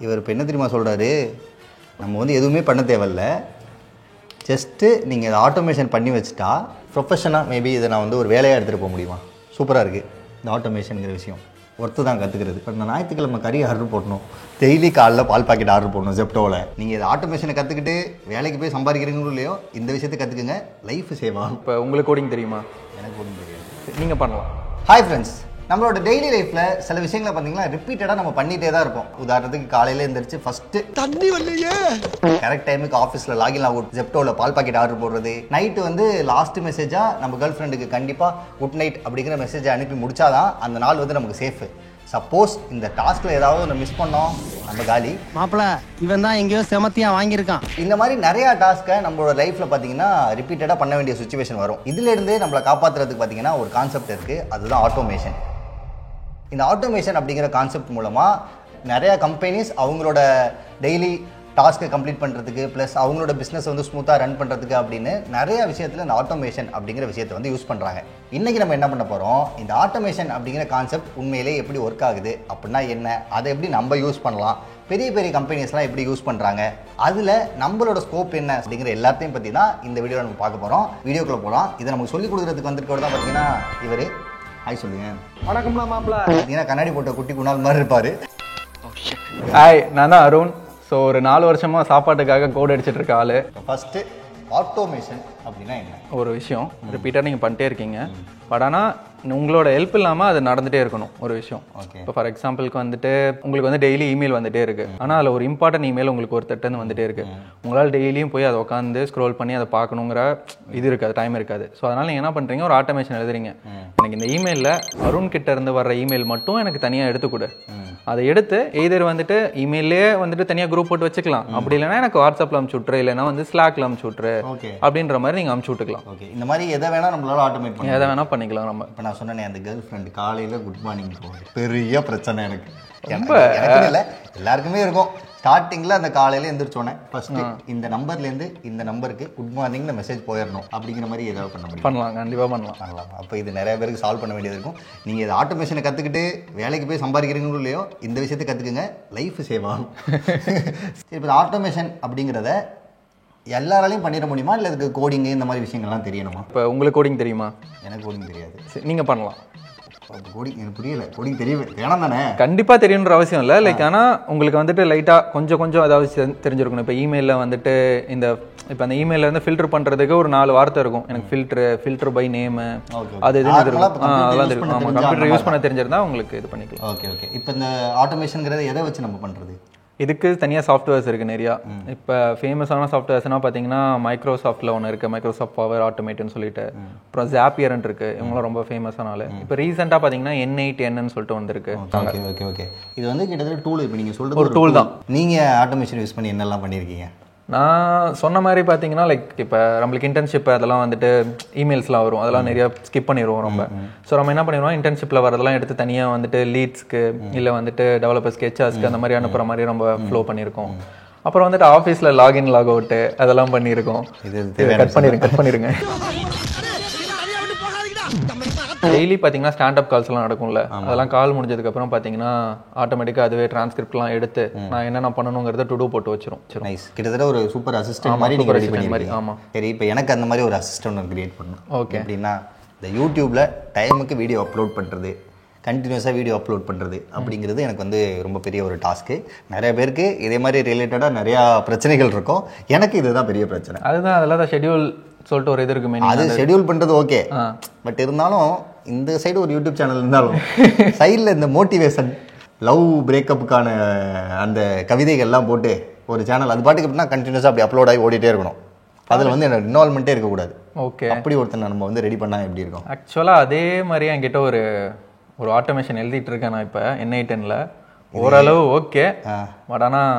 இவர் இப்போ என்ன தெரியுமா சொல்கிறாரு, நம்ம வந்து எதுவுமே பண்ண தேவையில்ல, ஜஸ்ட்டு நீங்கள் இதை ஆட்டோமேஷன் பண்ணி வச்சுட்டா ப்ரொஃபஷனாக மேபி இதை நான் வந்து ஒரு வேலையாக எடுத்துகிட்டு போக முடியுமா. சூப்பராக இருக்குது இந்த ஆட்டோமேஷனுங்கிற விஷயம். ஒர்த்து தான் கற்றுக்கிறது. இப்போ இந்த ஞாயிற்றுக்கிழமை கறி ஆர்டர் போடணும், டெய்லி காலைல பால் பாக்கெட் ஆர்டர் போடணும் ஜெப்டோவில். நீங்கள் இதை ஆட்டோமேஷனை கற்றுக்கிட்டு வேலைக்கு போய் சம்பாதிக்கிறீங்களோ இல்லையோ இந்த விஷயத்தை கற்றுக்குங்க, லைஃப் சேவ் ஆகும். இப்போ உங்களுக்கு கோடிங் தெரியுமா? எனக்கு கோடிங் தெரியாது. நீங்கள் பண்ணலாம். ஹாய் ஃப்ரெண்ட்ஸ், நம்மளோட டெய்லி லைஃப்பில் சில விஷயங்களை பார்த்தீங்கன்னா ரிப்பீட்டடாக நம்ம பண்ணிகிட்டே தான் இருப்போம். உதாரணத்துக்கு காலையில் எழுந்திரிச்சு ஃபஸ்ட்டு தண்ணி வரலையே, கரெக்ட் டைமுக்கு ஆஃபீஸில் லாகின் ஆகும், ஜெப்டோவில் பால் பாக்கெட் ஆர்டர் போடுறது, நைட்டு வந்து லாஸ்ட் மெசேஜாக நம்ம கேர்ள் ஃப்ரெண்டுக்கு கண்டிப்பாக குட் நைட் அப்படிங்கிற மெசேஜை அனுப்பி முடிச்சாதான் அந்த நாள் வந்து நமக்கு சேஃபு. சப்போஸ் இந்த டாஸ்கில் ஏதாவது ஒன்று மிஸ் பண்ணோம், நம்ம காலி. மாப்பிள்ள இவன் தான் எங்கேயோ செமத்தியாக வாங்கியிருக்கான். இந்த மாதிரி நிறையா டாஸ்க்கை நம்மளோட லைஃப்பில் பார்த்தீங்கன்னா ரிப்பீட்டடாக பண்ண வேண்டிய சுச்சுவேஷன் வரும். இதுலேருந்து நம்மளை காப்பாற்றுறதுக்கு பார்த்தீங்கன்னா ஒரு கான்செப்ட் இருக்குது, அதுதான் ஆட்டோமேஷன். இந்த ஆட்டோமேஷன் அப்படிங்கிற கான்செப்ட் மூலமாக நிறையா கம்பெனிஸ் அவங்களோட டெய்லி டாஸ்க்கை கம்ப்ளீட் பண்ணுறதுக்கு ப்ளஸ் அவங்களோட பிஸ்னஸ் வந்து ஸ்மூத்தாக ரன் பண்ணுறதுக்கு அப்படின்னு நிறைய விஷயத்தில் இந்த ஆட்டோமேஷன் அப்படிங்கிற விஷயத்தை வந்து யூஸ் பண்ணுறாங்க. இன்றைக்கி நம்ம என்ன பண்ண போகிறோம், இந்த ஆட்டோமேஷன் அப்படிங்கிற கான்செப்ட் உண்மையிலே எப்படி ஒர்க் ஆகுது அப்படின்னா என்ன, அதை எப்படி நம்ம யூஸ் பண்ணலாம், பெரிய பெரிய கம்பெனிஸ்லாம் எப்படி யூஸ் பண்ணுறாங்க, அதில் நம்மளோட ஸ்கோப் என்ன அப்படிங்கிற எல்லாத்தையும் பற்றி தான் இந்த வீடியோவில் நம்ம பார்க்க போகிறோம். வீடியோக்குள்ளே போகலாம். இதை நமக்கு சொல்லிக் கொடுக்குறதுக்கு வந்திருக்கவர் தான் பார்த்தீங்கன்னா இவர். ஹாய் சொல்லுங்க. வணக்கம்லாம் மாப்பிள்ள. பார்த்தீங்கன்னா கண்ணாடி போட்ட குட்டி குணால் மாதிரி இருப்பார். ஹாய், நான் தான் அருண். ஸோ ஒரு 4 வருஷமாக சாப்பாட்டுக்காக கோட் அடிச்சிட்டு இருக்க ஆள். ஃபஸ்ட்டு ஆட்டோமேஷன் அப்படின்னா என்ன? ஒரு விஷயம் ரிப்பீட்டாக நீங்கள் பண்ணிட்டே இருக்கீங்க, பட் ஆனால் உங்களோட ஹெல்ப் இல்லாமல் அது நடந்துகிட்டே இருக்கணும் ஒரு விஷயம். இப்போ ஃபார் எக்ஸாம்பிளுக்கு வந்துட்டு உங்களுக்கு வந்து டெய்லி இமெயில் வந்துட்டே இருக்குது, ஆனால் அதில் ஒரு இம்பார்ட்டன்ட் இமெயில் உங்களுக்கு ஒரு தட்டுன்னு வந்துட்டே இருக்குது. உங்களால் டெய்லியும் போய் அதை உட்காந்து ஸ்க்ரோல் பண்ணி அதை பார்க்கணுங்கிற இது இருக்காது, டைம் இருக்காது. ஸோ அதனால் நீங்கள் என்ன பண்ணுறீங்க, ஒரு ஆட்டோமேஷன் எழுதுறீங்க, எனக்கு இந்த இமெயிலில் அருண் கிட்ட இருந்து வர்ற இமெயில் மட்டும் எனக்கு தனியாக எடுத்துக்கூட, அதை எடுத்து எய்தர் வந்துட்டு இமெயிலே வந்துட்டு தனியாக குரூப் போட்டு வச்சுக்கலாம், அப்படி இல்லைன்னா எனக்கு வாட்ஸ்அப்பில் அமுச்சு விட்ரு, இல்லைன்னா வந்து ஸ்லாக்ல அமுச்சு விட்ரு அப்படின்ற மாதிரி நீங்கள் அமுச்சு விட்டுக்கலாம். ஓகே, இந்த மாதிரி எதை வேணால் நம்மளால ஆட்டோமேட் பண்ணி எதை வேணால் பண்ணிக்கலாம். நம்ம இப்போ நான் சொன்னேன் அந்த கேர்ள் ஃப்ரெண்டு காலையில் குட் மார்னிங் போகுது, பெரிய பிரச்சனை எனக்கு இல்லை எல்லாருக்குமே இருக்கும். ஸ்டார்டிங்கில் அந்த காலையில் எழுந்திரிச்சோன்னே ஃபஸ்ட்டு இந்த நம்பர்லேருந்து இந்த நம்பருக்கு குட் மார்னிங்னு மெசேஜ் போயிடணும் அப்படிங்கிற மாதிரி ஏதாவது பண்ண முடியும்? பண்ணலாம், கண்டிப்பாக பண்ணலாம். அப்போ இது நிறைய பேருக்கு சால்வ் பண்ண வேண்டியது இருக்கும். நீங்கள் இதை ஆட்டோமேஷனை கற்றுக்கிட்டு வேலைக்கு போய் சம்பாதிக்கிறீங்களோ இல்லையோ இந்த விஷயத்தை கற்றுக்குங்க, லைஃப் சேவ் ஆகும். இப்போ இந்த ஆட்டோமேஷன் அப்படிங்கிறத எல்லாராலையும் பண்ணிட முடியுமா, இல்லை இதுக்கு கோடிங் இந்த மாதிரி விஷயங்கள்லாம் தெரியணுமா? இப்போ உங்களுக்கு கோடிங் தெரியுமா? எனக்கு கோடிங் தெரியாது. நீங்கள் பண்ணலாம். கோடிங் எனக்கு புரியல. கோடிங் தெரியவே வேணாம் தானே? கண்டிப்பாக தெரியணுன்ற அவசியம் இல்லை. லைக் ஆனால் உங்களுக்கு வந்துட்டு லைட்டாக கொஞ்சம் அதாவது தெரிஞ்சிருக்கணும். இப்போ இமெயிலில் வந்துட்டு இப்போ அந்த இமெயிலில் வந்து ஃபில்டர் பண்ணுறதுக்கு ஒரு 4 வார்த்தை இருக்கும். எனக்கு ஃபில்டர் பை நேமு அது எதுவும் அதெல்லாம் தெரியும். ஆமாம், கம்ப்யூட்டர் யூஸ் பண்ண தெரிஞ்சிருந்தா உங்களுக்கு இது பண்ணிக்கலாம். ஓகே. இப்போ இந்த ஆட்டோமேஷனுங்கிறத எதை வச்சு நம்ம பண்ணுறது? இதுக்கு தனியாக சாஃப்ட்வேர்ஸ் இருக்குது நிறையா. இப்போ ஃபேமஸான சாஃப்ட்வேர்ஸ்னால் பார்த்தீங்கன்னா மைக்ரோசாஃப்ட்டில் ஒன்று இருக்குது, மைக்ரோசாஃப்ட் பவர் ஆட்டோமேட்னு சொல்லிட்டு. அப்புறம் ஜாப்பியர்ன்னு இருக்குது, இவங்களும் ரொம்ப ஃபேமஸான ஆள். இப்போ ரீசெண்டாக பார்த்தீங்கன்னா N8Nன்னு சொல்லிட்டு வந்துருக்கு. ஓகே. இது வந்து கிட்டத்தட்ட டூல். இப்போ நீங்கள் சொல்கிறது ஒரு டூல் தான். நீங்கள் ஆட்டோமேஷன் யூஸ் பண்ணி என்னெல்லாம் பண்ணியிருக்கீங்க? நான் சொன்ன மாதிரி பார்த்தீங்கன்னா லைக் இப்போ நம்மளுக்கு இன்டர்ன்ஷிப் அதெல்லாம் வந்துட்டு இமெயில்ஸ்லாம் வரும், அதெல்லாம் நிறையா ஸ்கிப் பண்ணிடுவோம் ரொம்ப. ஸோ நம்ம என்ன பண்ணிடுவோம், இன்டர்ன்ஷிப்பில் வரதெல்லாம் எடுத்து தனியாக வந்துட்டு லீட்ஸ்க்கு இல்லை வந்துட்டு டெவலப்பர்ஸ்க்கு ஹெச்ஆர்ஸ்க்கு அந்த மாதிரி அனுப்புகிற மாதிரி நம்ம ஃப்ளோ பண்ணியிருக்கோம். அப்புறம் வந்துட்டு ஆஃபீஸில் லாகின் லாக் அவுட்டு அதெல்லாம் பண்ணியிருக்கோம். இது கட் பண்ணிடுங்க. டெய்லி பார்த்தீங்கன்னா ஸ்டாண்டப் கால்ஸ்லாம் நடக்கும்ல, அதெல்லாம் கால் முடிஞ்சதுக்கப்புறம் பார்த்தீங்கன்னா ஆட்டோமேட்டிக்காக அதுவே டிரான்ஸ்கிரிப்ட்லாம் எடுத்து நான் என்னென்ன பண்ணணுங்கிறத டு டூ போட்டு வச்சிரும். நைஸ். கிட்டத்தட்ட ஒரு சூப்பர் அசிஸ்டன்ட் மாதிரி நீங்கள் ரெடி பண்ணி. ஆமாம். சரி, இப்போ எனக்கு அந்த மாதிரி ஒரு அசிஸ்டன்ட் கிரியேட் பண்ணணும். ஓகே. அப்படின்னா இந்த யூடியூப்பில் டைமுக்கு வீடியோ அப்லோட் பண்ணுறது, கண்டினியூஸாக வீடியோ அப்லோட் பண்ணுறது அப்படிங்கிறது எனக்கு வந்து ரொம்ப பெரிய ஒரு டாஸ்க்கு. நிறைய பேருக்கு இதே மாதிரி ரிலேட்டடாக நிறையா பிரச்சனைகள் இருக்கும். எனக்கு இதுதான் பெரிய பிரச்சனை. அதுதான் அதெல்லாம் ஷெட்யூல் சொல்லிட்டு ஒரு இது இருக்குமே, அது ஷெட்யூல் பண்ணுறது ஓகே. பட் இருந்தாலும் இந்த சைடு ஒரு யூடியூப் சேனல் இருந்தாலும் சைடில் இந்த மோட்டிவேஷன் லவ் பிரேக்கப்புக்கான அந்த கவிதைகள்லாம் போட்டு ஒரு சேனல் அது பாட்டுக்கு எப்படின்னா கண்டினியூஸாக அப்படி அப்லோட் ஆகி ஓடிட்டே இருக்கணும். அதில் வந்து என்னோட இன்வால்மெண்ட்டே இருக்கக்கூடாது. ஓகே. அப்படி ஒருத்தர் நம்ம வந்து ரெடி பண்ணால் எப்படி இருக்கும்? ஆக்சுவலாக அதே மாதிரி என்கிட்ட ஒரு ஆட்டோமேஷன் எழுதிட்டு இருக்கேன் நான் இப்போ N8Nல. ஓரளவு ஓகே, பட் ஆனால்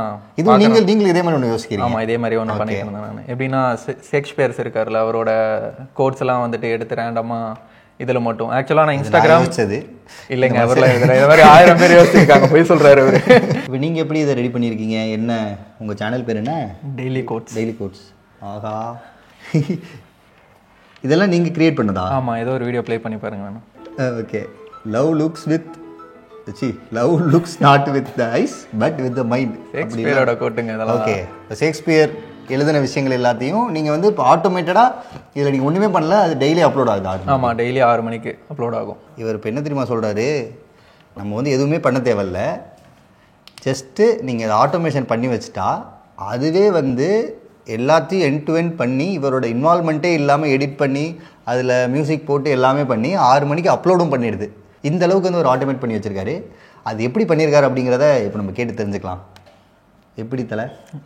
இது நீங்கள் இதே மாதிரி ஒன்று யோசிக்கிறீங்க? ஆமாம், இதே மாதிரி ஒன்று பண்ணிட்டு இருந்தேன் நான். எப்படின்னா ஷேக்ஸ்பியர்ஸ் இருக்கார்ல, அவரோட கோட்ஸ் எல்லாம் வந்துட்டு எடுத்து ரேண்டமாக இதில் மட்டும். ஆக்சுவலாக நான் இன்ஸ்டாகிராம் இல்லைங்க, அவர்லாம் எழுதுறேன். இது மாதிரி 1000 பேர் யோசிச்சிருக்காங்க, போய் சொல்கிறாரு அவர். இப்போ நீங்கள் எப்படி இதை ரெடி பண்ணியிருக்கீங்க? என்ன உங்கள் சேனல் பேர் என்ன? Daily quotes. ஆஹா, இதெல்லாம் நீங்கள் கிரியேட் பண்ணதா? ஆமாம், ஏதோ ஒரு வீடியோ ப்ளே பண்ணி பாருங்க வேணும். Okay. Love looks with love looks not with the eyes but with the mind. ஷேக்ஸ்பியரோட கோட்டுங்க இதெல்லாம். ஓகே, இப்போ ஷேக்ஸ்பியர் எழுதின விஷயங்கள் எல்லாத்தையும் நீங்கள் வந்து இப்போ ஆட்டோமேட்டடாக இதில் நீங்கள் ஒன்றுமே பண்ணல, அது டெய்லி அப்லோட் ஆகுது. ஆமாம், டெய்லி 6 மணிக்கு அப்லோட் ஆகும். இவர் இப்போ என்ன தெரியுமா சொல்கிறாரு, நம்ம வந்து எதுவுமே பண்ண தேவையில்ல, ஜஸ்ட்டு நீங்கள் அதை ஆட்டோமேஷன் பண்ணி வச்சுட்டா அதுவே வந்து எல்லாத்தையும் எண்ட் டு எண்ட் பண்ணி இவரோட இன்வால்மெண்ட்டே இல்லாமல் எடிட் பண்ணி அதில் மியூசிக் போட்டு எல்லாமே பண்ணி 6 மணிக்கு அப்லோடும் பண்ணிடுது. இந்த அளவுக்கு வந்து ஒரு ஆட்டோமேட் பண்ணி வச்சுருக்காரு. அது எப்படி பண்ணியிருக்காரு அப்படிங்கிறத இப்போ நம்ம கேட்டு தெரிஞ்சுக்கலாம். எப்படி தலை?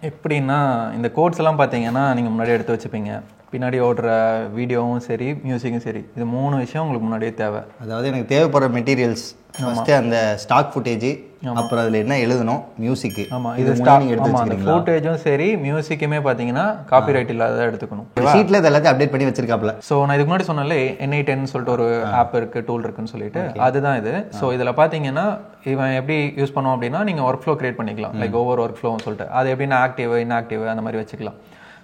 எப்படின்னா இந்த கோட்ஸ் எல்லாம் பார்த்தீங்கன்னா நீங்கள் முன்னாடி எடுத்து வச்சுப்பீங்க. பின்னாடி ஓடுற வீடியோவும் சரி மியூசிக்கும் சரி, இது 3 விஷயம் உங்களுக்கு முன்னாடியே தேவை. அதாவது எனக்கு தேவைப்படுற மெட்டீரியல்ஸ் ஃபஸ்ட்டு அந்த ஸ்டாக் ஃபுட்டேஜ், அப்புறம் அதில் என்ன எழுதணும், மியூசிக்கு. ஆமாம், இது அந்த ஃபுட்டேஜும் சரி மியூசிக்குமே பார்த்தீங்கன்னா காப்பிரைட் இல்லாத எடுத்துக்கணும். ஷீட்டில் இது எல்லாத்தையும் அப்டேட் பண்ணி வச்சிருக்காப்ல. ஸோ நான் இதுக்கு முன்னாடி சொன்னேன்ல NI10 சொல்லிட்டு ஒரு ஆப் இருக்குது, டூல் இருக்குன்னு சொல்லிட்டு, அதுதான் இது. ஸோ இதில் பார்த்தீங்கன்னா இவன் எப்படி யூஸ் பண்ணுவோம் அப்படின்னா நீங்கள் ஒர்க் ஃப்ளோ கிரியேட் பண்ணிக்கலாம். லைக் ஒவ்வொரு ஒர்க் ஃப்ளோவும் சொல்லிட்டு அது எப்படின்னா ஆக்டிவ் இன்ஆக்டிவ் அந்த மாதிரி வச்சுக்கலாம்.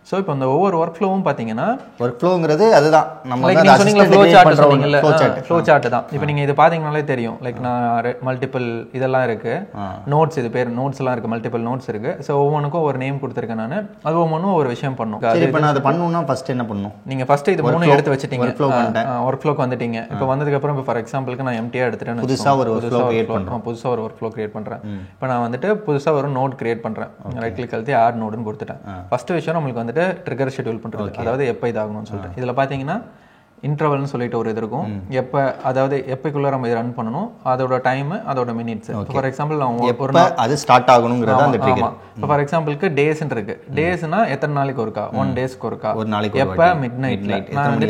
ஸோ இப்போ இந்த ஒவ்வொரு ஒர்க் ஃப்ளோவும் பார்த்தீங்கன்னா ஒர்க் ஃப்ளோங்கிறது அதுதான் நம்ம லைக் நீங்கள் சொன்னீங்களா ஃப்ளோ சார்ட் சொன்னீங்கல்ல, ஃப்ளோ சார்ட் தான். இப்போ நீங்கள் இது பார்த்தீங்கனாலே தெரியும். லைக் நான் மல்டிபிள் இதெல்லாம் இருக்குது, நோட்ஸ், இது பேர் நோட்ஸ் எல்லாம் இருக்குது, மல்டிபிள் நோட்ஸ் இருக்குது. ஸோ ஒவ்வொன்றுக்கும் ஒரு நேம் கொடுத்துருக்கேன் நான். அது ஒவ்வொன்றும் ஒரு விஷயம் பண்ணும். இப்போ நான் அதை பண்ணணும்னா ஃபர்ஸ்ட் என்ன பண்ணணும்? நீங்கள் ஃபஸ்ட்டு இது 3 எடுத்து வச்சுட்டீங்க, ஒர்க் ஃப்ளோக்கு வந்துட்டீங்க. இப்போ வந்ததுக்கப்புறம் இப்போ ஃபார் எக்ஸாம்பிளுக்கு நான் எம்டியாக எடுத்துட்டேன், புதுசாக ஒரு ஒர்க் ஃப்ளோ கிரியேட் பண்ணுறேன். இப்போ நான் வந்துட்டு புதுசாக ஒரு நோட் கிரியேட் பண்ணுறேன். ரைட் கிளிக் அழுத்தி ஆட் நோடுன்னு கொடுத்துட்டேன். ஃபர்ஸ்ட் விஷயம் நம்மளுக்கு வந்துட்டு ட்ரிகர் ஷெட்யூல் பண்ணுறது, அதாவது எப்போ இதாகணும்னு சொல்லிட்டு. இதில் பார்த்தீங்கன்னா இன்டர்வல்னு சொல்லிட்டு ஒரு இது இருக்கும். எப்போ, அதாவது எப்போக்குள்ள நம்ம இது ரன் பண்ணணும், அதோட டைம், அதோட மினிட்ஸ். ஃபார் எக்ஸாம்பிள் நான் ஒரு அது ஸ்டார்ட் ஆகணுங்கிறது அந்த ட்ரிகர். இப்போ ஃபார் எக்ஸாம்பிளுக்கு டேஸ்ன்னு இருக்கு. டேஸ்னா எத்தனை நாளைக்கு ஒருக்கா, 1 டேஸ்க்கு ஒருக்கா, ஒரு நாளைக்கு எப்போ மிட் நைட்ல, நான்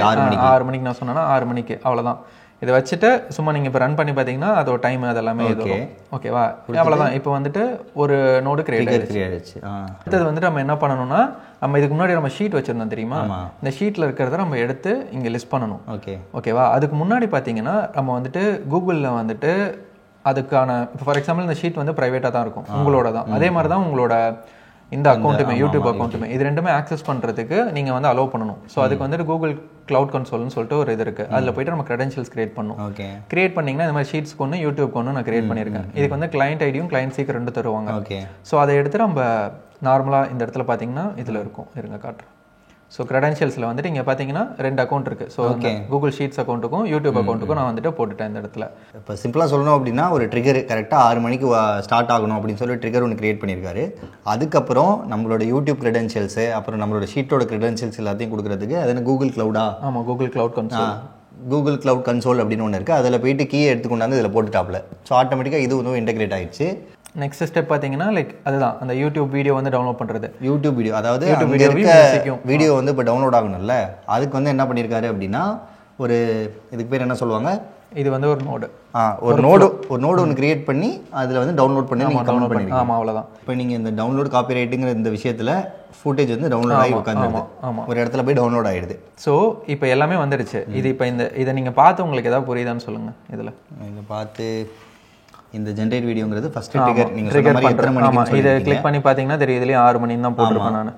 6 மணிக்கு நான் சொன்னேன்னா 6 மணிக்கு, அவ்வளோதான். இதை வச்சுட்டு சும்மா நீங்கள் இப்போ ரன் பண்ணி பார்த்தீங்கன்னா அதோட டைம் அதெல்லாமே இருக்கும். ஓகேவா, அவ்வளோதான். இப்போ வந்துட்டு ஒரு நோடு கிரியேட் ஆயிடுச்சு. அடுத்தது வந்துட்டு நம்ம என்ன பண்ணணும்னா, நம்ம இதுக்கு முன்னாடி நம்ம ஷீட் வச்சிருந்தோம் தெரியுமா, இந்த ஷீட்டில் இருக்கிறத நம்ம எடுத்து இங்கே லிஸ்ட் பண்ணணும். ஓகேவா, அதுக்கு முன்னாடி பார்த்தீங்கன்னா நம்ம வந்துட்டு கூகுளில் வந்துட்டு அதுக்கான இப்போ ஃபார் எக்ஸாம்பிள் இந்த ஷீட் வந்து ப்ரைவேட்டாக தான் இருக்கும், உங்களோட தான். அதே மாதிரி தான் உங்களோட இந்த அக்கௌண்ட்டுமே, யூடியூப் அக்கௌண்ட்டுமே, இது ரெண்டுமே ஆக்சஸ் பண்ணுறதுக்கு நீங்கள் வந்து அலோவ் பண்ணணும். ஸோ அதுக்கு வந்துட்டு கூகுள் கிளவுட் கன்சோல்னு சொல்லிட்டு ஒரு இது இருக்குது. அதில் போய்ட்டு நம்ம கிரெடென்ஷியல்ஸ் கிரியேட் பண்ணணும். கிரியேட் பண்ணிங்கன்னா இந்த மாதிரி ஷீட்ஸ்க்கு ஒன்று, யூடியூப்க்கு ஒன்று நான் கிரியேட் பண்ணியிருக்கேன். இதுக்கு வந்து கிளைண்ட் ஐடியும் கிளைண்ட் சீக்கிரம் 2 தருவாங்க. ஸோ அதை எடுத்து நம்ம நார்மலாக இந்த இடத்துல பார்த்தீங்கன்னா இதில் இருக்கும், இருங்க காட்டுறேன். ஸோ கிரெடென்ஷியல்ஸில் வந்துட்டு இங்கே பார்த்தீங்கன்னா 2 அக்கௌண்ட் இருக்குது. ஸோ கூகுள் ஷீட்ஸ் அக்கௌண்ட்டுக்கும் யூடியூப் அக்கௌண்ட்டுக்கும் நான் வந்துட்டு போட்டுட்டேன் இந்த இடத்துல. இப்போ சிம்பிளாக சொல்லணும் அப்படின்னா ஒரு ட்ரிகர் கரெக்டாக 6 மணிக்கு ஸ்டார்ட் ஆகணும் அப்படின்னு சொல்லி ட்ரிகர் ஒன்று கிரியேட் பண்ணியிருக்காரு. அதுக்கப்புறம் நம்மளோட யூடியூப் கிரெடென்ஷியல்ஸு, அப்புறம் நம்மளோட ஷீட்டோட கிரெடென்ஷியல்ஸ் எல்லாத்தையும் கொடுக்குறதுக்கு அது கூகுள் கிளவுடா? ஆமாம், Google cloud console. Google cloud console அப்படின்னு ஒன்று இருக்குது. அதில் போயிட்டு கீயை எடுத்துக்கொண்டாந்து இதில் போட்டுட்டாப்ல. ஸோ ஆட்டோமேட்டிக்காக இது வந்து இன்டெகிரேட் ஆயிடுச்சு. நெக்ஸ்ட் ஸ்டெப் பார்த்தீங்கன்னா லைக் அதுதான் அந்த யூடியூப் வீடியோ வந்து டவுன்லோட் பண்ணுறது. யூடியூப் வீடியோ, அதாவது வீடியோ வந்து இப்போ டவுன்லோட் ஆகணும்ல, அதுக்கு வந்து என்ன பண்ணியிருக்காரு அப்படின்னா ஒரு இதுக்கு பேர் என்ன சொல்லுவாங்க, இது வந்து ஒரு நோடு, ஒரு நோடு ஒன்று கிரியேட் பண்ணி அதில் வந்து டவுன்லோட் பண்ணி நீங்கள் டவுன்லோட் பண்ணிருக்கீங்க. ஆமாம், அவ்வளோதான். இப்போ நீங்கள் இந்த டவுன்லோட் காப்பிரைட்டுங்கிற இந்த விஷயத்தில் ஃபுட்டேஜ் வந்து டவுன்லோட் ஆகி உட்காந்து ஒரு இடத்துல போய் டவுன்லோட் ஆகிடுது. ஸோ இப்போ எல்லாமே வந்துடுச்சு. இது இப்போ இதை நீங்கள் பார்த்து உங்களுக்கு ஏதாவது புரியுதான்னு சொல்லுங்கள். இதில் பார்த்து இந்த ஜென்ரேட் வீடியோங்கிறது ஃபர்ஸ்ட் ட்ரிகர் நீங்கள் சொன்ன மாதிரி எத்தனை மணிக்கு இதை கிளிக் பண்ணி பார்த்தீங்கன்னா தெரியும், இதுலேயும் 6 மணின்னு தான் போட்டிருப்பேன் நான்.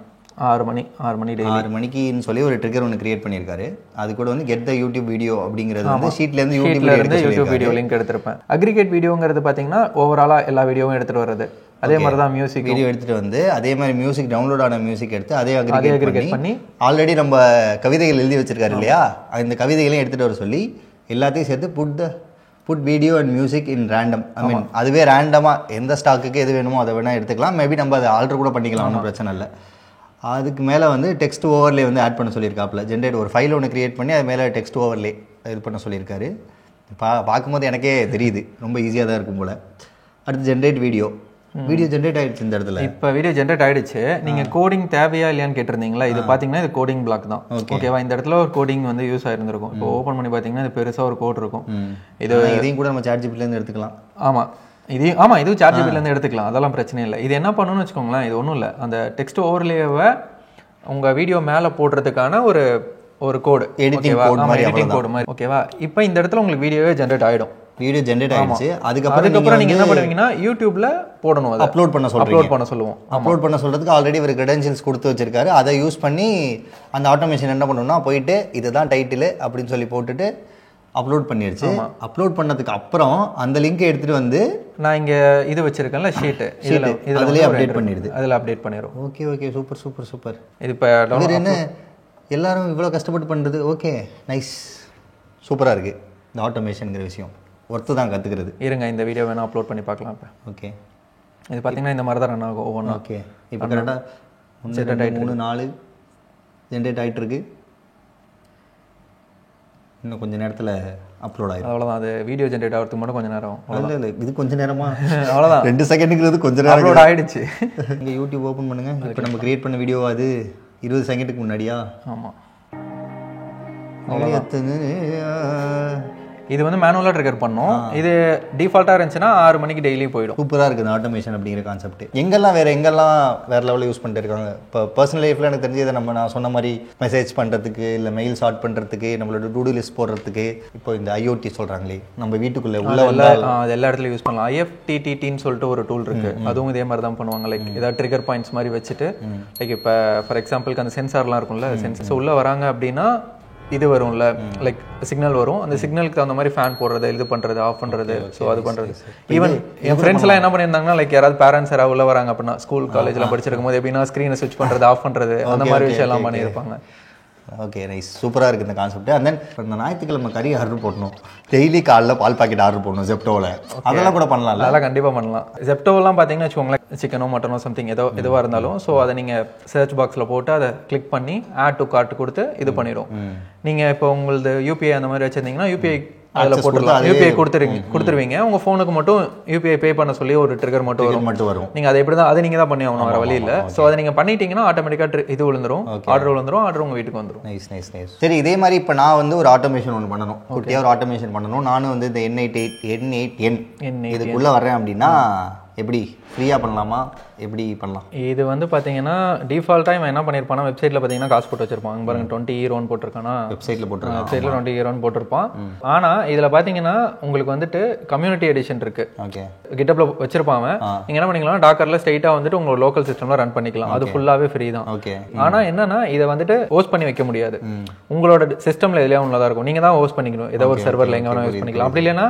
6 மணி டெய்லி 6 மணிக்குன்னு சொல்லி ஒரு ட்ரிகர் ஒன்று கிரியேட் பண்ணியிருக்காரு. அது கூட வந்து கெட் த யூடியூப் வீடியோ அப்படிங்கிறது வந்து ஷீட்லேருந்து யூடியூப் வீடியோ லிங்க் எடுத்திருப்பேன். அக்ரிகேட் வீடியோங்கிறது பார்த்தீங்கன்னா ஓவராலாக எல்லா வீடியோவும் எடுத்துகிட்டு வர்றது. அதே மாதிரி தான் மியூசிக் வீடியோ எடுத்துகிட்டு வந்து அதே மாதிரி மியூசிக் டவுன்லோட் ஆன மியூசிக் எடுத்து அதே அக்ரிகேட் பண்ணி ஆல்ரெடி நம்ம கவிதைகள் எழுதி வச்சிருக்காரு இல்லையா, அந்த கவிதைகளையும் எடுத்துகிட்டு வர சொல்லி எல்லாத்தையும் சேர்த்து put video and music in random. I mean அதுவே ரேண்டமாக எந்த ஸ்டாக்குக்கு எது வேணுமோ அதை வேணால் எடுத்துக்கலாம். மேபி நம்ம அதை ஆல்டர் கூட பண்ணிக்கலாம், ஒன்றும் பிரச்சனை இல்லை. அதுக்கு மேலே வந்து டெக்ஸ்ட் ஓவர்லே வந்து ஆட் பண்ண சொல்லியிருக்காப்புல. ஜென்ரேட் ஒரு ஃபைல் ஒன்று கிரியேட் பண்ணி அது மேலே டெக்ஸ்ட் ஓவர்லே இது பண்ண சொல்லியிருக்காரு. பார்க்கும்போது எனக்கே தெரியுது ரொம்ப ஈஸியாக தான் இருக்கும் போல். அடுத்து ஜென்ரேட் வீடியோ ஜென்ரேட் ஆகிடுச்சு இந்த இடத்துல. இப்போ வீடியோ ஜென்ரேட் ஆகிடுச்சு. நீங்கள் கோடிங் தேவையா இல்லையான்னு கேட்டிருந்தீங்களா, இது பார்த்தீங்கன்னா இது கோடிங் பிளாக் தான். ஓகேவா, இந்த இடத்துல ஒரு கோடிங் வந்து யூஸ் ஆயிருந்திருக்கும். இப்போ ஓப்பன் பண்ணி பார்த்தீங்கன்னா இது பெருசாக ஒரு கோட் இருக்கும். இதையும் கூட நம்ம சாட்ஜிபிட்டிலேருந்து எடுத்துக்கலாம். ஆமாம், இதுவும் சார்ஜபிள்லேருந்து எடுத்துக்கலாம், அதெல்லாம் பிரச்சனை இல்லை. இது என்ன பண்ணணும்னு வச்சுக்கோங்களேன், இது ஒன்றும் இல்லை, அந்த டெக்ஸ்ட் ஓவர்லேவை உங்கள் வீடியோ மேலே போடுறதுக்கான ஒரு கோடு, எடிட்டிங் கோடு மாதிரி. ஓகேவா, இப்போ இந்த இடத்துல உங்களுக்கு வீடியோவே ஜென்ரேட் ஆகிடும். வீடியோ ஜென்ரேட் ஆயிடுச்சு. அதுக்கப்புறம் நீங்க என்ன பண்ணுவீங்கன்னா யூடியூப்ல போடணும், அதை அப்லோட் பண்ண சொல்லுவோம். அப்லோட் பண்ண சொல்றதுக்கு ஆல்ரெடி ஒரு கிரெடென்ஷியல்ஸ் கொடுத்து வச்சிருக்காரு. அதை யூஸ் பண்ணி அந்த ஆட்டோமேஷன் என்ன பண்ணணும்னா போயிட்டு இதுதான் டைட்டில் அப்படின்னு சொல்லி போட்டுட்டு அப்லோட் பண்ணிடுச்சு. அப்லோட் பண்ணதுக்கு அப்புறம் அந்த லிங்கை எடுத்துகிட்டு வந்து நான் இங்கே இது வச்சுருக்கேன்ல ஷீட்டு, அதுலேயே அப்டேட் பண்ணிடுது. அதில் அப்டேட் பண்ணிடும். Okay okay, super super super. இது இப்போ என்ன எல்லாரும் இவ்வளோ கஷ்டப்பட்டு பண்ணுறது. ஓகே, நைஸ், சூப்பராக இருக்குது இந்த ஆட்டோமேஷனுங்கிற விஷயம். ஒர்த்து தான் கற்றுக்கிறது. இருங்க, இந்த வீடியோ வேணால் அப்லோட் பண்ணி பார்க்கலாம். இப்போ ஓகே, இது பார்த்தீங்கன்னா இந்த மாதிரி தான் ரன் ஆகும் ஒவ்வொன்றா. ஓகே, இப்போ கரெக்டாக 3 4 ஜென்ரேட் ஆகிட்டுருக்கு. இன்னும் கொஞ்சம் நேரத்தில் அப்லோட் ஆகிடும். அவ்வளோதான். அது வீடியோ ஜென்ரேட் ஆகிறதுக்கு மட்டும் கொஞ்சம் நேரம் ஆகும். இல்லை இல்லை, இது கொஞ்சம் நேரமா அவ்வளோதான். 2 செகண்டுங்கிறது கொஞ்சம் நேரம் அப்லோட் ஆகிடுச்சு. இங்கே யூடியூப் ஓப்பன் பண்ணுங்கள். இப்போ நம்ம கிரியேட் பண்ண வீடியோ அது 20 செகண்டுக்கு முன்னாடியா? ஆமாம். இது வந்து மேனுவலாக ட்ரிகர் பண்ணோம். இது டிஃபால்ட்டாக இருந்துச்சுன்னா 6 மணிக்கு டெய்லி போயிடும். சூப்பராக இருக்குது ஆட்டோமேஷன் அப்படிங்கிற கான்செப்ட். எங்கெல்லாம் வேறு லெவலில் யூஸ் பண்ணிட்டு இருக்காங்க. இப்போ பர்சனல் லைஃப்பில் எனக்கு தெரிஞ்சு இதை நான் சொன்ன மாதிரி மெசேஜ் பண்ணுறதுக்கு, இல்லை மெயில் ஷார்ட் பண்ணுறதுக்கு, நம்மளோட டூ லிஸ்ட் போடுறதுக்கு, இப்போ இந்த ஐஓடி சொல்கிறாங்களே, நம்ம வீட்டுக்குள்ளே உள்ள அது எல்லா இடத்துலையும் யூஸ் பண்ணலாம். IFTTTன்னு சொல்லிட்டு ஒரு டூல் இருக்குது. அதுவும் இதே மாதிரி தான் பண்ணுவாங்க. லைக் ஏதாவது ட்ரிகர் பாயிண்ட்ஸ் மாதிரி வச்சுட்டு, லைக் இப்போ ஃபார் எக்ஸாம்பிளுக்கு அந்த சென்சார்லாம் இருக்கும்ல, சென்சார் உள்ளே வராங்க அப்படின்னா இது வரும்ல, லைக் சிக்னல் வரும். அந்த சிக்னலுக்கு தகுந்த மாதிரி ஃபேன் போடுறது, இது பண்ணுறது, ஆஃப் பண்ணுறது, ஸோ அது பண்ணுறது. ஈவன் என் ஃப்ரெண்ட்ஸ் எல்லாம் என்ன பண்ணியிருந்தாங்கன்னா, லைக் யாராவது பேரண்ட்ஸ் யாராவது உள்ள வராங்க அப்படின்னா, ஸ்கூல் காலேஜ்லாம் படிச்சிருக்கும் போது எப்படின்னா ஸ்க்ரீனை ஸ்விட்ச் பண்ணுறது, ஆஃப் பண்ணுறது, அந்த மாதிரி விஷயம் எல்லாம் பண்ணியிருப்பாங்க. ஓகே, நைஸ், சூப்பராக இருக்குது இந்த கான்செப்ட். அண்ட் தென் இந்த ஞாயிற்றுக்கிழமை கறி ஆர்டர் போடணும், டெய்லி காலைல பால் பாக்கெட் ஆர்டர் போடணும் ஜெப்டோவில். அதெல்லாம் கூட பண்ணலாம். அதெல்லாம் கண்டிப்பாக பண்ணலாம். ஜெப்டோவெல்லாம் பார்த்தீங்கன்னா வச்சுக்கோங்களேன், சிக்கனோ மட்டனோ சம்திங் எதுவாக இருந்தாலும், ஸோ அதை நீங்கள் சர்ச் பாக்ஸில் போட்டு அதை கிளிக் பண்ணி ஆட் டு கார்ட் கொடுத்து இது பண்ணிடும். நீங்கள் இப்போ உங்களது யூபிஐ அந்த மாதிரி வச்சுருந்தீங்கன்னா யூபிஐ அதில் போட்டுடலாம். யூபிஐ கொடுத்துருவீங்க. உங்கள் ஃபோனுக்கு மட்டும் யூபிஐ பே பண்ண சொல்லி ஒரு ட்ரிகர் மட்டும் வரும். நீங்கள் அதை எப்படி தான் அதை நீங்கள் தான் பண்ணி ஆகணும், வேறு வழி இல்லை. ஸோ அதை நீங்கள் பண்ணிட்டீங்கன்னா ஆட்டோமேட்டிக்காக இது விழுந்துரும், ஆர்டர் விழுந்துரும், ஆர்டர் உங்கள் வீட்டுக்கு வந்துடும். Nice nice nice. சரி, இதே மாதிரி இப்போ நான் வந்து ஒரு ஆட்டோமேஷன் ஒன்று பண்ணணும், குட்டியாக ஒரு ஆட்டோமேஷன் பண்ணணும். நானும் வந்து இந்த N8N இதுக்குள்ளே வர்றேன் அப்படின்னா எப்படி ஃப்ரீயாக பண்ணலாமா, எப்படி பண்ணலாம்? இது வந்து பார்த்தீங்கன்னா டிஃபால்ட்டாக இவன் என்ன பண்ணியிருப்பானா, வெப்சைட்டில் பார்த்தீங்கன்னா காசு போட்டு வச்சிருப்பான். பாருங்க 20 ஈரோன்னு போட்டிருக்கானா, வெப்சைட்டில் 20 ஈரோன்னு போட்டிருப்பான். ஆனால் இதில் பார்த்தீங்கன்னா உங்களுக்கு வந்துட்டு கம்யூனிட்டி எடிஷன் இருக்கு. ஓகே, கிட்டப்ல வச்சிருப்பான். நீங்கள் என்ன பண்ணிக்கலாம், டாக்கர்ல ஸ்ட்ரைட்டாக வந்துட்டு உங்களோட லோக்கல் சிஸ்டம்ல ரன் பண்ணிக்கலாம். அது ஃபுல்லாகவே ஃப்ரீ தான். ஓகே, ஆனால் என்னன்னா இதை வந்துட்டு ஹோஸ்ட் பண்ணி வைக்க முடியாது. உங்களோட சிஸ்டம்ல எதுலையா ஒன்றா இருக்கும், நீங்கள் தான் ஹோஸ்ட் பண்ணிக்கணும். ஏதோ ஒரு சர்வரில் எங்கே வேணால் யூஸ் பண்ணிக்கலாம். அப்படி இல்லைன்னா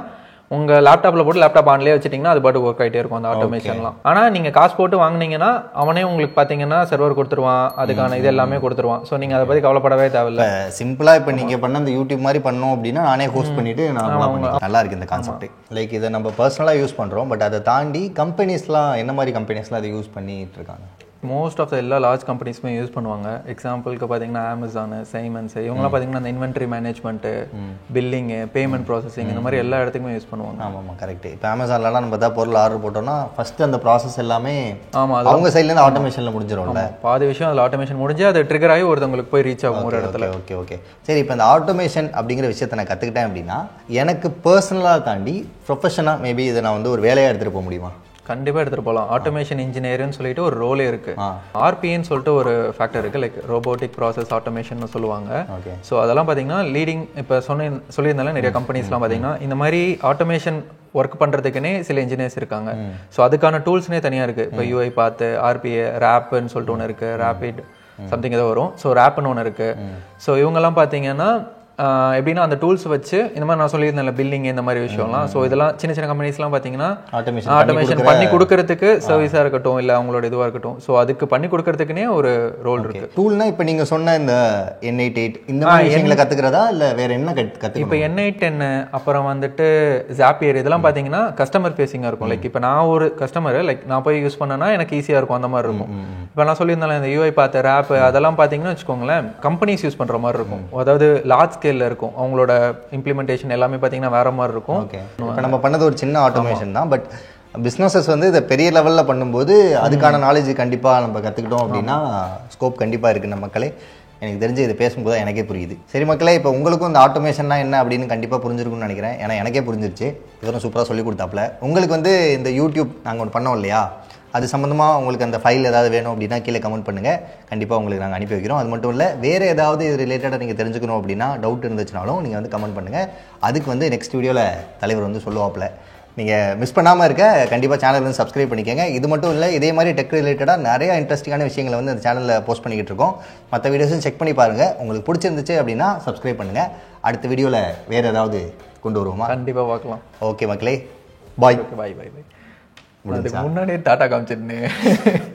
உங்க லேப்டாப்ல போட்டு லேப்டாப் ஆன்லேயே வச்சிட்டீங்கன்னா அது பாட்டு ஒர்க் ஆகிட்டே இருக்கும் அந்த ஆட்டோமேஷன்லாம். ஆனால் நீங்கள் காசு போட்டு வாங்கினீங்கன்னா அவனே உங்களுக்கு பார்த்தீங்கன்னா சர்வர் கொடுத்துருவான், அதுக்கான இது எல்லாமே கொடுத்துருவான். ஸோ நீங்கள் அதை பற்றி கவலைப்படவே தேவையில்லை. சிம்பிளாக இப்போ நீங்கள் பண்ண அந்த யூடியூப் மாதிரி பண்ணோம் அப்படின்னா நானே ஹோஸ்ட் பண்ணிட்டு நல்லா இருக்கு இந்த கான்செப்ட். லைக் இதை நம்ம பர்சனலாக யூஸ் பண்ணுறோம், பட் அதை தாண்டி கம்பெனிஸ்லாம் என்ன மாதிரி கம்பெனிஸ்லாம் அதை யூஸ் பண்ணிட்டு இருக்காங்க? மோஸ்ட் ஆஃப் த எல்லா லார்ஜ் கம்பெனிஸுமே யூஸ் பண்ணுவாங்க. எக்ஸாம்பிளுக்கு பார்த்தீங்கன்னா அமேசான், சைமன்ஸ், இவங்களாம் பார்த்தீங்கன்னா அந்த inventory management, billing, payment processing, இந்த மாதிரி எல்லா இடத்துக்குமே யூஸ் பண்ணுவாங்க. ஆமாம், கரெக்ட். இப்போ அமேசான்லலாம் நம்ம தான் பொருள் ஆர்டர் போட்டோம்னா ஃபஸ்ட்டு அந்த ப்ராசஸ் எல்லாமே அவங்க சைட்லேருந்து ஆட்டோமேஷனில் முடிஞ்சிடும்ல. பாதி விஷயம் அதில் ஆட்டோமேஷன் முடிஞ்சு அது ட்ரிகர் ஆகி ஒருத்தவங்களுக்கு போய் ரீச் ஆகும் ஒரு இடத்துல. ஓகே ஓகே, சரி. இப்போ இந்த ஆட்டோமேஷன் அப்படிங்கிற விஷயத்தை நான் கற்றுக்கிட்டேன் அப்படின்னா எனக்கு பர்சனலாக தாண்டி ப்ரொஃபஷனாக மேபி இதை நான் வந்து ஒரு வேலையாக எடுத்துகிட்டு போக முடியுமா? கண்டிப்பாக எடுத்துகிட்டு போகலாம். ஆட்டோமேஷன் இன்ஜினியர்னு சொல்லிட்டு ஒரு ரோலே இருக்குது. RPAன்னு சொல்லிட்டு ஒரு ஃபேக்டர் இருக்குது, லைக் ரோபோட்டிக் ப்ராசஸ் ஆட்டோமேஷன் சொல்லுவாங்க. ஸோ அதெல்லாம் பார்த்தீங்கன்னா லீடிங் இப்போ சொல்லியிருந்தாலும் நிறைய கம்பெனிஸ்லாம் பார்த்தீங்கன்னா இந்த மாதிரி ஆட்டோமேஷன் ஒர்க் பண்ணுறதுக்குன்னே சில இன்ஜினியர்ஸ் இருக்காங்க. ஸோ அதுக்கான டூல்ஸ்னே தனியாக இருக்குது. இப்போ UI பார்த்து RPA, ரேப்புன்னு சொல்லிட்டு ஒன்று இருக்குது, ரேபிட் சம்திங் ஏதோ வரும். ஸோ ரேப்புன்னு ஒன்று இருக்குது. ஸோ இவங்கெல்லாம் பார்த்தீங்கன்னா எப்படின்னா அந்த டூல்ஸ் வச்சு இந்த மாதிரி நான் சொல்லியிருந்தேன்ல பில்லிங் இந்த மாதிரி விஷயம்லாம். ஸோ இதெல்லாம் சின்ன சின்ன கம்பெனிஸ்லாம் பார்த்தீங்கன்னா ஆட்டோமேஷன் பண்ணி கொடுக்கறதுக்கு சர்வீஸாக இருக்கட்டும், இல்லை அவங்களோட இதுவாக இருக்கட்டும், ஸோ அதுக்கு பண்ணி கொடுக்கறதுக்குனே ஒரு ரோல் இருக்கு. டூல்னா இப்போ நீங்கள் சொன்ன இந்த N8 இந்த மாதிரி விஷயங்களை கற்றுக்கிறதா இல்லை வேற என்ன கற்றுக்க? இப்போ N8 அப்புறம் வந்துட்டு ஜாப்பியர் இதெல்லாம் பார்த்தீங்கன்னா கஸ்டமர் ஃபேஸிங்காக இருக்கும். லைக் இப்போ நான் ஒரு கஸ்டமர், லைக் நான் போய் யூஸ் பண்ணேன்னா எனக்கு ஈஸியாக இருக்கும், அந்த மாதிரி இருக்கும். இப்போ நான் சொல்லியிருந்தாலும் இந்த UI பார்த்த ரேப் அதெல்லாம் பார்த்தீங்கன்னா வச்சுக்கோங்களேன் கம்பெனிஸ் யூஸ் பண்ணுற மாதிரி இருக்கும். அதாவது லார்ஜ் இருக்கும், அவங்களோட இம்ப்ளிமெண்டேஷன் எல்லாமே பார்த்தீங்கன்னா வேற மாதிரி இருக்கும். இப்போ நம்ம பண்ணது ஒரு சின்ன ஆட்டோமேஷன் தான், பட் பிஸ்னஸஸ் வந்து இதை பெரிய லெவலில் பண்ணும்போது அதுக்கான நாலேஜ் கண்டிப்பாக நம்ம கற்றுக்கிட்டோம் அப்படின்னா ஸ்கோப் கண்டிப்பாக இருக்குது. நம்ம மக்களே, எனக்கு தெரிஞ்சு இதை பேசும்போது எனக்கே புரியுது. சரி மக்களே, இப்போ உங்களுக்கும் இந்த ஆட்டோமேஷன்னா என்ன அப்படின்னு கண்டிப்பாக புரிஞ்சிருக்கும்னு நினைக்கிறேன். ஏன்னா எனக்கே புரிஞ்சிருச்சு, இதெல்லாம் சூப்பராக சொல்லி கொடுத்தாப்புல. உங்களுக்கு வந்து இந்த யூடியூப் நாங்கள் ஒன்று பண்ணோம் இல்லையா, அது சம்மந்தமாக உங்களுக்கு அந்த ஃபைல் ஏதாவது வேணும் அப்படின்னா கீழே கமெண்ட் பண்ணுங்கள், கண்டிப்பாக உங்களுக்கு நாங்கள் அனுப்பி வைக்கிறோம். அது மட்டும் இல்லை, வேறு ஏதாவது இது ரிலேட்டடாக நீங்கள் தெரிஞ்சுக்கணும் அப்படின்னா டவுட் இருந்துச்சுனாலும் நீங்கள் வந்து கமெண்ட் பண்ணுங்கள். அதுக்கு வந்து நெக்ஸ்ட் வீடியோவில் தலைவர் வந்து சொல்லுவாப்பில். நீங்கள் மிஸ் பண்ணாமல் இருக்க கண்டிப்பாக சேனல் வந்து சப்ஸ்கிரைப் பண்ணிக்கோங்க. இது மட்டும் இல்லை, இதே மாதிரி டெக் ரிலேட்டடாக நிறைய இன்ட்ரெஸ்டிங்கான விஷயங்களை வந்து அந்த சேனலில் போஸ்ட் பண்ணிக்கிட்டு இருக்கோம். மற்ற வீடியோஸும் செக் பண்ணி பாருங்கள். உங்களுக்கு பிடிச்சிருந்துச்சு அப்படின்னா சப்ஸ்கிரைப் பண்ணுங்கள். அடுத்த வீடியோவில் வேறு ஏதாவது கொண்டு வருவோமா? கண்டிப்பாக பார்க்கலாம். ஓகே மக்களே, பாய். பாய் பாய் பாய். முன்னாடியே டாட்டா காமிச்சிருந்தேன்.